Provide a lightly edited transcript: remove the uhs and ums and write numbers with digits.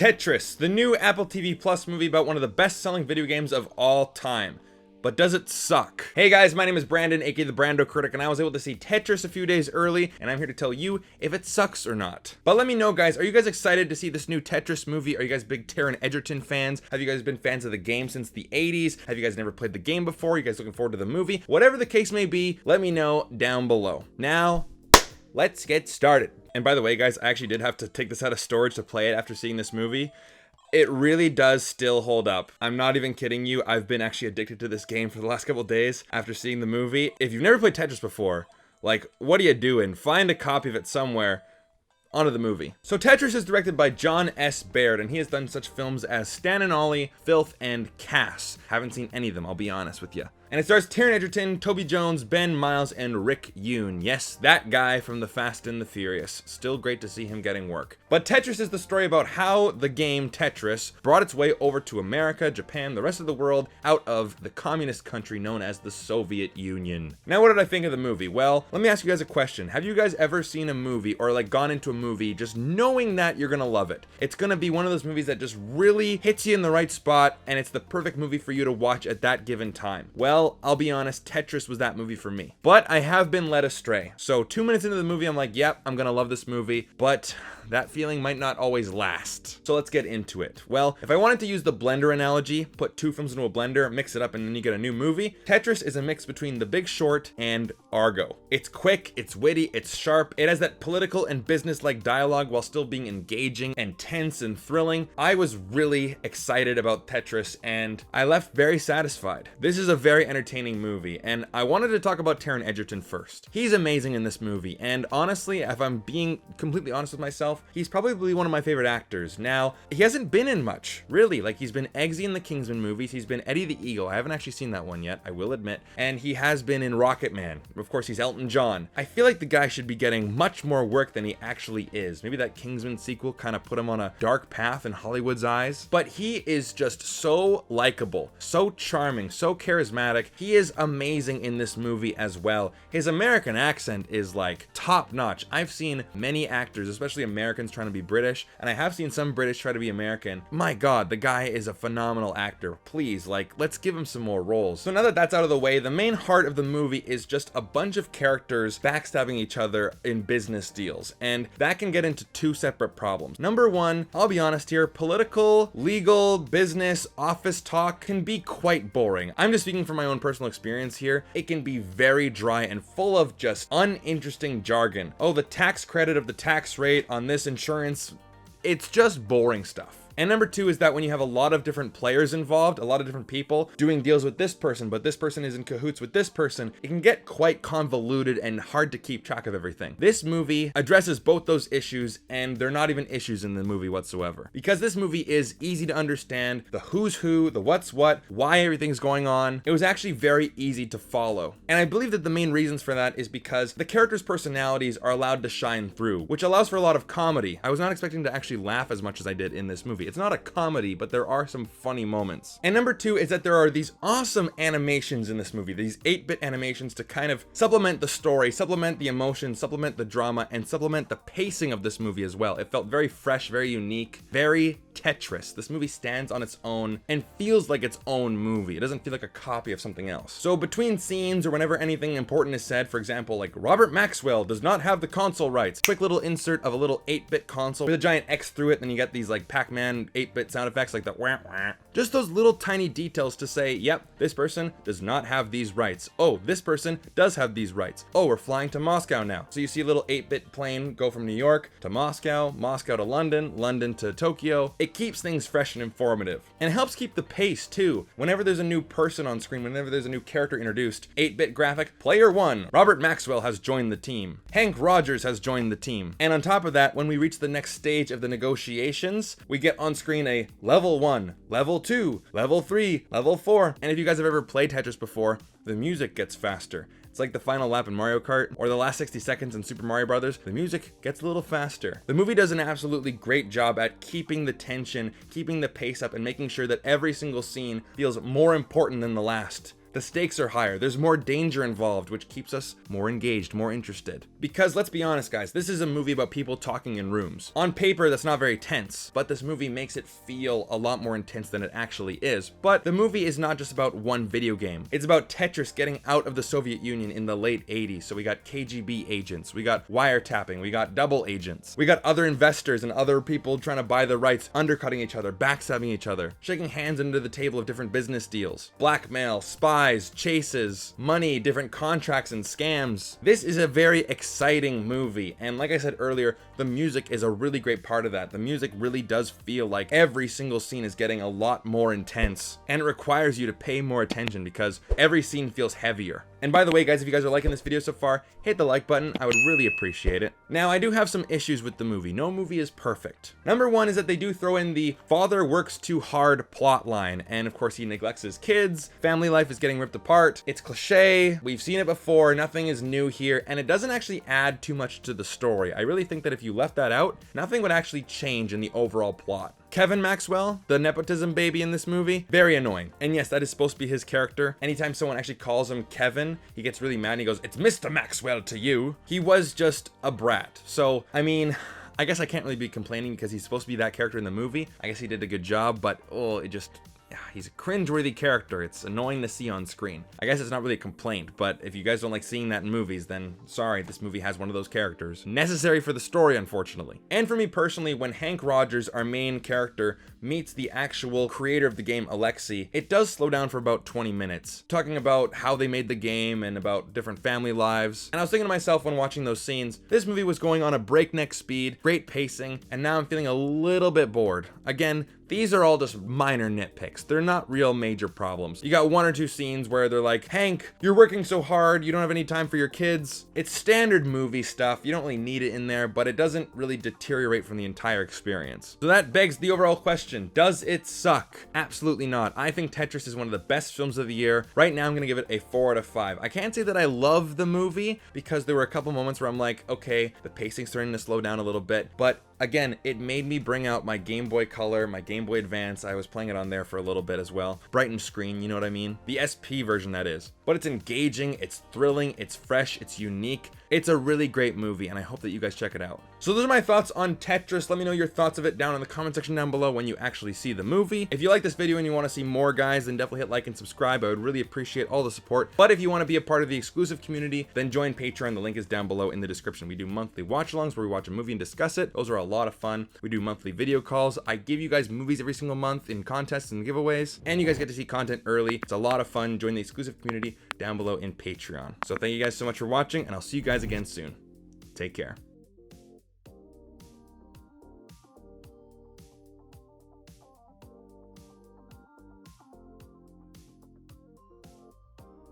Tetris, the new Apple TV Plus movie about one of the best-selling video games of all time. But does it suck? Hey guys, my name is Brandon, aka the BrandoCritic, and I was able to see Tetris a few days early, and I'm here to tell you if it sucks or not. But let me know, guys, are you guys excited to see this new Tetris movie? Are you guys big Taron Egerton fans? Have you guys been fans of the game since the 80s? Have you guys never played the game before? Are you guys looking forward to the movie? Whatever the case may be, let me know down below. Now, let's get started. And by the way, guys, I actually did have to take this out of storage to play it after seeing this movie. It really does still hold up. I'm not even kidding you. I've been actually addicted to this game for the last couple days after seeing the movie. If you've never played Tetris before, like, what are you doing? Find a copy of it somewhere. Onto the movie. So Tetris is directed by Jon S. Baird, and he has done such films as Stan and Ollie, Filth, and Cass. Haven't seen any of them, I'll be honest with you. And it stars Taron Egerton, Toby Jones, Ben Miles, and Rick Yoon. Yes, that guy from the Fast and the Furious. Still great to see him getting work. But Tetris is the story about how the game Tetris brought its way over to America, Japan, the rest of the world, out of the communist country known as the Soviet Union. Now, what did I think of the movie? Well, let me ask you guys a question. Have you guys ever seen a movie or like gone into a movie just knowing that you're gonna love it? It's gonna be one of those movies that just really hits you in the right spot, and it's the perfect movie for you to watch at that given time. Well, I'll be honest, Tetris was that movie for me. But I have been led astray. So 2 minutes into the movie, I'm like, yep, I'm gonna love this movie. But that feeling might not always last. So let's get into it. Well, if I wanted to use the blender analogy, put two films into a blender, mix it up, and then you get a new movie, Tetris is a mix between The Big Short and Argo. It's quick, it's witty, it's sharp, it has that political and business-like dialogue while still being engaging and tense and thrilling. I was really excited about Tetris, and I left very satisfied. This is a very entertaining movie, and I wanted to talk about Taron Egerton first. He's amazing in this movie, and honestly, if I'm being completely honest with myself, he's probably one of my favorite actors. Now, he hasn't been in much, really. Like, he's been Eggsy in the Kingsman movies, he's been Eddie the Eagle, I haven't actually seen that one yet, I will admit, and he has been in Rocket Man. Of course, he's Elton John. I feel like the guy should be getting much more work than he actually is. Maybe that Kingsman sequel kind of put him on a dark path in Hollywood's eyes, but he is just so likable, so charming, so charismatic. He is amazing in this movie as well. His American accent is like top notch. I've seen many actors, especially Americans, trying to be British, and I have seen some British try to be American. My God, the guy is a phenomenal actor. Please, like, let's give him some more roles. So now that that's out of the way, the main heart of the movie is just a bunch of characters backstabbing each other in business deals, and that can get into two separate problems. Number one, I'll be honest here, political, legal, business, office talk can be quite boring. I'm just speaking from my own personal experience here. It can be very dry and full of just uninteresting jargon. Oh, the tax credit of the tax rate on this insurance. It's just boring stuff. And number two is that when you have a lot of different players involved, a lot of different people doing deals with this person, but this person is in cahoots with this person, it can get quite convoluted and hard to keep track of everything. This movie addresses both those issues, and they're not even issues in the movie whatsoever. Because this movie is easy to understand, the who's who, the what's what, why everything's going on, it was actually very easy to follow. And I believe that the main reasons for that is because the characters' personalities are allowed to shine through, which allows for a lot of comedy. I was not expecting to actually laugh as much as I did in this movie. It's not a comedy, but there are some funny moments. And number two is that there are these awesome animations in this movie, these 8-bit animations to kind of supplement the story, supplement the emotion, supplement the drama, and supplement the pacing of this movie as well. It felt very fresh, very unique, very Tetris. This movie stands on its own and feels like its own movie. It doesn't feel like a copy of something else. So between scenes or whenever anything important is said, for example, like Robert Maxwell does not have the console rights, quick little insert of a little 8-bit console with a giant X through it, and then you get these like Pac-Man 8-bit sound effects like the wah wah. Just those little tiny details to say, yep, this person does not have these rights. Oh, this person does have these rights. Oh, we're flying to Moscow now. So you see a little 8-bit plane go from New York to Moscow, Moscow to London, London to Tokyo. It keeps things fresh and informative. And it helps keep the pace too. Whenever there's a new person on screen, whenever there's a new character introduced, 8-bit graphic, player 1, Robert Maxwell has joined the team. Hank Rogers has joined the team. And on top of that, when we reach the next stage of the negotiations, we get on screen a level 1, level 2, level 3, level 4. And if you guys have ever played Tetris before, the music gets faster. It's like the final lap in Mario Kart or the last 60 seconds in Super Mario Brothers. The music gets a little faster. The movie does an absolutely great job at keeping the tension, keeping the pace up, and making sure that every single scene feels more important than the last. The stakes are higher. There's more danger involved, which keeps us more engaged, more interested. Because let's be honest, guys, this is a movie about people talking in rooms. On paper, that's not very tense, but this movie makes it feel a lot more intense than it actually is. But the movie is not just about one video game. It's about Tetris getting out of the Soviet Union in the late 80s. So we got KGB agents, we got wiretapping, we got double agents, we got other investors and other people trying to buy the rights, undercutting each other, backstabbing each other, shaking hands under the table of different business deals, blackmail, spies, chases, money, different contracts and scams. This is a very exciting movie, and like I said earlier, the music is a really great part of that. The music really does feel like every single scene is getting a lot more intense, and it requires you to pay more attention because every scene feels heavier. And by the way, guys, if you guys are liking this video so far, hit the like button. I would really appreciate it. Now, I do have some issues with the movie. No movie is perfect. Number one is that they do throw in the father works too hard plot line. And of course, he neglects his kids. Family life is getting ripped apart. It's cliche. We've seen it before. Nothing is new here. And it doesn't actually add too much to the story. I really think that if you left that out, nothing would actually change in the overall plot. Kevin Maxwell, the nepotism baby in this movie, very annoying. And yes, that is supposed to be his character. Anytime someone actually calls him Kevin, he gets really mad and he goes, "It's Mr. Maxwell to you." He was just a brat. So, I mean, I guess I can't really be complaining because he's supposed to be that character in the movie. I guess he did a good job, but he's a cringeworthy character. It's annoying to see on screen. I guess it's not really a complaint, but if you guys don't like seeing that in movies, then sorry, this movie has one of those characters. Necessary for the story, unfortunately. And for me personally, when Hank Rogers, our main character, meets the actual creator of the game, Alexei, it does slow down for about 20 minutes, talking about how they made the game and about different family lives. And I was thinking to myself when watching those scenes, this movie was going on a breakneck speed, great pacing, and now I'm feeling a little bit bored. Again, these are all just minor nitpicks. They're not real major problems. You got one or two scenes where they're like, "Hank, you're working so hard, you don't have any time for your kids." It's standard movie stuff. You don't really need it in there, but it doesn't really deteriorate from the entire experience. So that begs the overall question, does it suck? Absolutely not. I think Tetris is one of the best films of the year. Right now, I'm gonna give it a 4 out of 5. I can't say that I love the movie because there were a couple moments where I'm like, okay, the pacing's starting to slow down a little bit, but again, it made me bring out my Game Boy Color, my Game Boy Advance. I was playing it on there for a little bit as well. Brightened screen, you know what I mean? The SP version, that is. But it's engaging, it's thrilling, it's fresh, it's unique. It's a really great movie, and I hope that you guys check it out. So those are my thoughts on Tetris. Let me know your thoughts of it down in the comment section down below when you actually see the movie. If you like this video and you want to see more, guys, then definitely hit like and subscribe. I would really appreciate all the support. But if you want to be a part of the exclusive community, then join Patreon. The link is down below in the description. We do monthly watch-alongs where we watch a movie and discuss it. Those are a lot of fun. We do monthly video calls. I give you guys movies every single month in contests and giveaways, and you guys get to see content early. It's a lot of fun. Join the exclusive community down below in Patreon. So thank you guys so much for watching, and I'll see you guys again soon. Take care.